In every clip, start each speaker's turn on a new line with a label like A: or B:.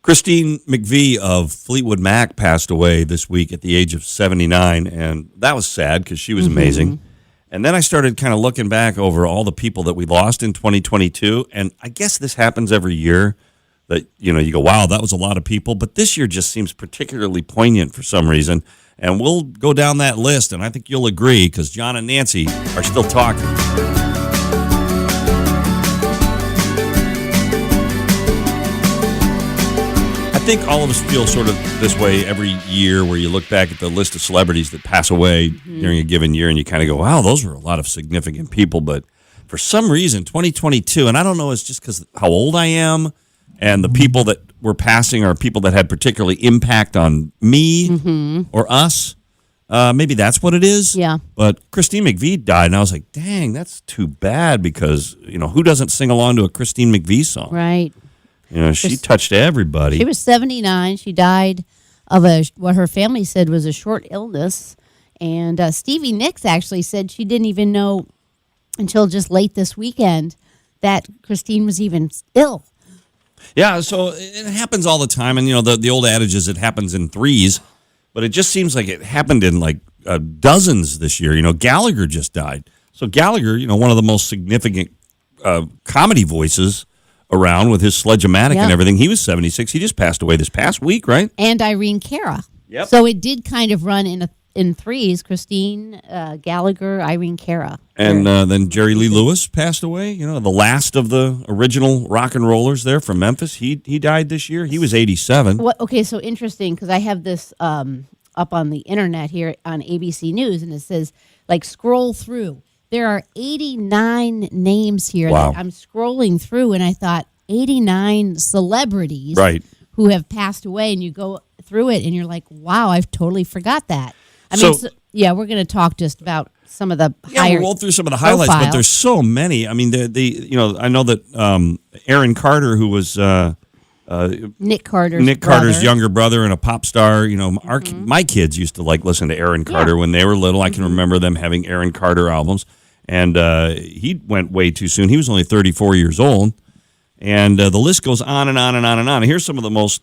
A: Christine McVie of Fleetwood Mac passed away this week at the age of 79, and that was sad because she was amazing. And then I started kind of looking back over all the people that we lost in 2022, and I guess this happens every year that, you go, wow, that was a lot of people, but this year just seems particularly poignant for some reason, and we'll go down that list, and I think you'll agree because John and Nancy are still talking. I think all of us feel sort of this way every year where you look back at the list of celebrities that pass away during a given year and you kind of go, wow, those were a lot of significant people. But for some reason, 2022, and I don't know, it's just because how old I am and the people that were passing are people that had particularly impact on me or us. Maybe that's what it is.
B: Yeah.
A: But Christine McVie died, and I was like, dang, that's too bad because, who doesn't sing along to a Christine McVie song?
B: Right.
A: She touched everybody.
B: She was 79. She died of what her family said was a short illness. And Stevie Nicks actually said she didn't even know until just late this weekend that Christine was even ill.
A: Yeah, so it happens all the time. And, the old adage is it happens in threes. But it just seems like it happened in like dozens this year. Gallagher just died. So Gallagher, one of the most significant comedy voices around with his Sledge-O-Matic and everything. He was 76. He just passed away this past week, right?
B: And Irene Cara.
A: Yep.
B: So it did kind of run in threes. Christine, Gallagher, Irene Cara.
A: And then Jerry Lee Lewis passed away. The last of the original rock and rollers there from Memphis. He died this year. He was 87.
B: Okay, so interesting because I have this up on the internet here on ABC News, and it says, scroll through. There are 89 names here that I'm scrolling through, and I thought 89 celebrities who have passed away, and you go through it, and you're like, wow, I've totally forgot that. We're going to talk just about some of the higher
A: we'll roll through some of the highlights,
B: profile.
A: But there's so many. I mean, I know that Aaron Carter, who was
B: Nick Carter's
A: younger brother and a pop star. My kids used to listen to Aaron Carter when they were little. I can remember them having Aaron Carter albums. And he went way too soon. He was only 34 years old. And the list goes on and on and on and on. And here's some of the most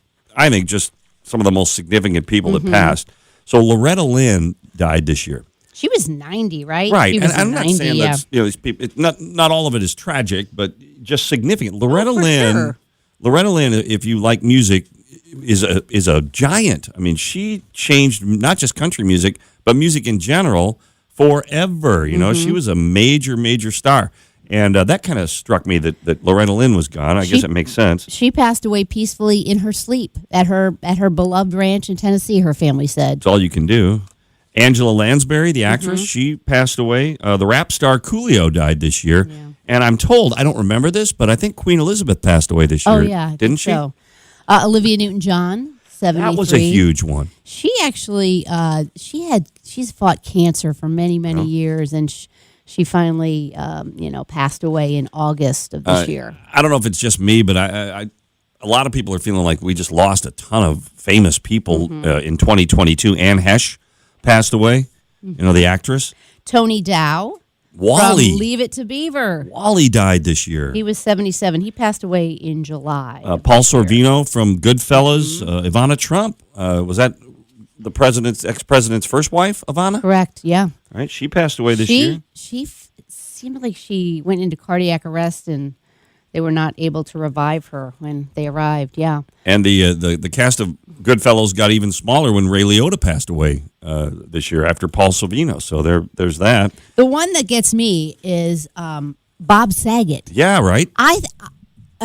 A: significant people that passed. So Loretta Lynn died this year.
B: She was 90, right?
A: Right.
B: She was
A: and I'm
B: 90,
A: not saying that these people, not all of it is tragic, but just significant. Loretta Lynn, if you like music, is a giant. I mean, she changed not just country music, but music in general forever. She was a major star. And that kind of struck me that Loretta Lynn was gone. I guess it makes sense.
B: She passed away peacefully in her sleep at her beloved ranch in Tennessee, her family said.
A: That's all you can do. Angela Lansbury, the actress, she passed away. The rap star Coolio died this year. Yeah. And I'm told, I don't remember this, but I think Queen Elizabeth passed away this year.
B: Oh, yeah.
A: Didn't she?
B: So. Olivia Newton-John. 73.
A: That was a huge one.
B: She actually, she's fought cancer for many years, and she finally, passed away in August of this year.
A: I don't know if it's just me, but a lot of people are feeling like we just lost a ton of famous people in 2022. Anne Hesh passed away, the actress.
B: Tony Dow.
A: Wally.
B: From Leave It to Beaver.
A: Wally died this year.
B: He was 77. He passed away in July.
A: Paul Sorvino from Goodfellas. Ivana Trump. Was that the ex-president's first wife, Ivana?
B: Correct, yeah.
A: All right, she passed away this year.
B: She seemed like she went into cardiac arrest, and they were not able to revive her when they arrived, yeah.
A: And the cast of Goodfellas got even smaller when Ray Liotta passed away this year after Paul Sorvino. So there's that.
B: The one that gets me is Bob Saget.
A: Yeah, right.
B: I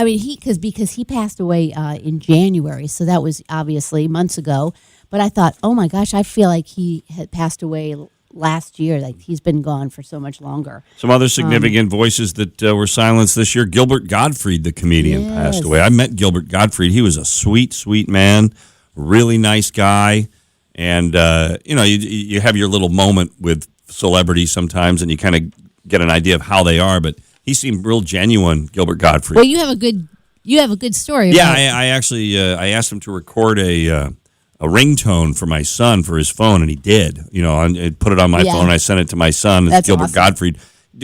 B: mean, because he passed away in January, so that was obviously months ago. But I thought, oh my gosh, I feel like he had passed away last year. Like he's been gone for so much longer.
A: Some other significant voices that were silenced this year. Gilbert Gottfried, the comedian, passed away. I met Gilbert Gottfried. He was a sweet man, really nice guy. And, you have your little moment with celebrities sometimes, and you kind of get an idea of how they are. But he seemed real genuine, Gilbert Gottfried.
B: Well, you have a good story.
A: Yeah, I actually I asked him to record a ringtone for my son for his phone, and he did. And put it on my phone. And I sent it to my son. It's Gilbert
B: awesome.
A: Gottfried,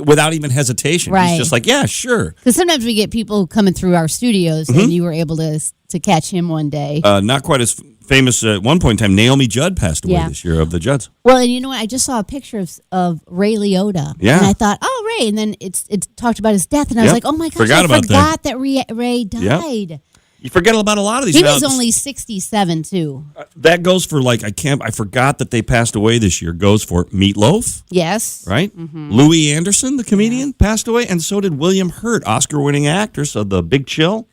A: without even hesitation.
B: Right.
A: He's just like, yeah, sure.
B: Because sometimes we get people coming through our studios, and you were able to to catch him one day.
A: Not quite as famous at one point in time. Naomi Judd passed away this year of the Judds.
B: Well, and you know what? I just saw a picture of Ray Liotta.
A: Yeah.
B: And I thought, oh, Ray. And then it talked about his death. And I was like, oh, my gosh, I forgot that Ray died.
A: Yep. You forget about a lot of these.
B: He was only 67, too.
A: That goes for I forgot that they passed away this year. Goes for Meatloaf.
B: Yes.
A: Right? Mm-hmm. Louis Anderson, the comedian, passed away. And so did William Hurt, Oscar-winning actor. So The Big Chill.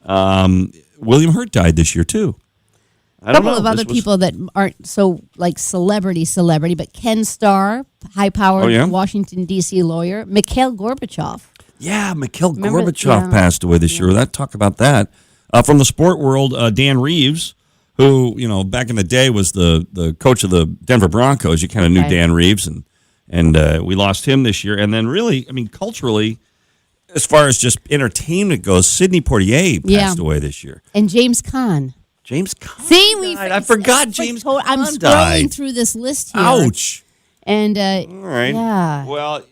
A: William Hurt died this year, too.
B: A couple of other people that aren't so like celebrity, but Ken Starr, high-powered Washington, D.C. lawyer. Mikhail Gorbachev.
A: Yeah, Mikhail Gorbachev passed away this year. Talk about that. From the sport world, Dan Reeves, who, back in the day was the coach of the Denver Broncos. You kind of knew Dan Reeves, and we lost him this year. And then really, culturally, as far as just entertainment goes, Sidney Poitier passed away this year.
B: And James Caan.
A: James Caan.
B: See,
A: I forgot James Caan
B: I'm scrolling through this list here.
A: Ouch.
B: And
A: all right.
B: Yeah.
A: Well,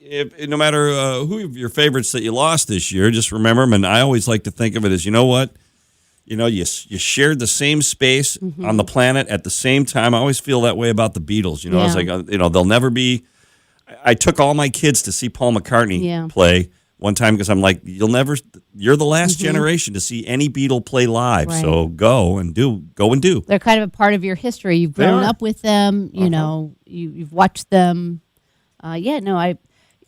A: no matter who your favorites that you lost this year, just remember them. And I always like to think of it as, you know what? You shared the same space on the planet at the same time. I always feel that way about the Beatles. I was like, they'll never be. I took all my kids to see Paul McCartney play one time because I'm like, you're the last generation to see any Beatle play live. Right. So go and do. They're
B: kind of a part of your history. You've grown up with them. You've watched them.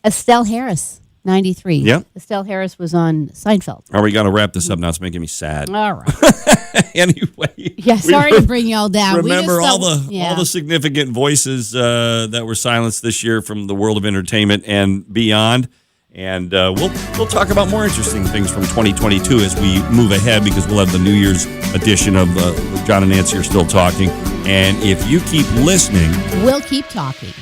B: Estelle Harris, 93.
A: Yeah.
B: Estelle Harris was on Seinfeld.
A: All right, we got to wrap this up now. It's making me sad.
B: All right.
A: Anyway.
B: Yeah, sorry to bring y'all down.
A: Remember all the significant voices that were silenced this year from the world of entertainment and beyond. And we'll talk about more interesting things from 2022 as we move ahead, because we'll have the New Year's edition of John and Nancy Are Still Talking. And if you keep listening,
B: we'll keep talking.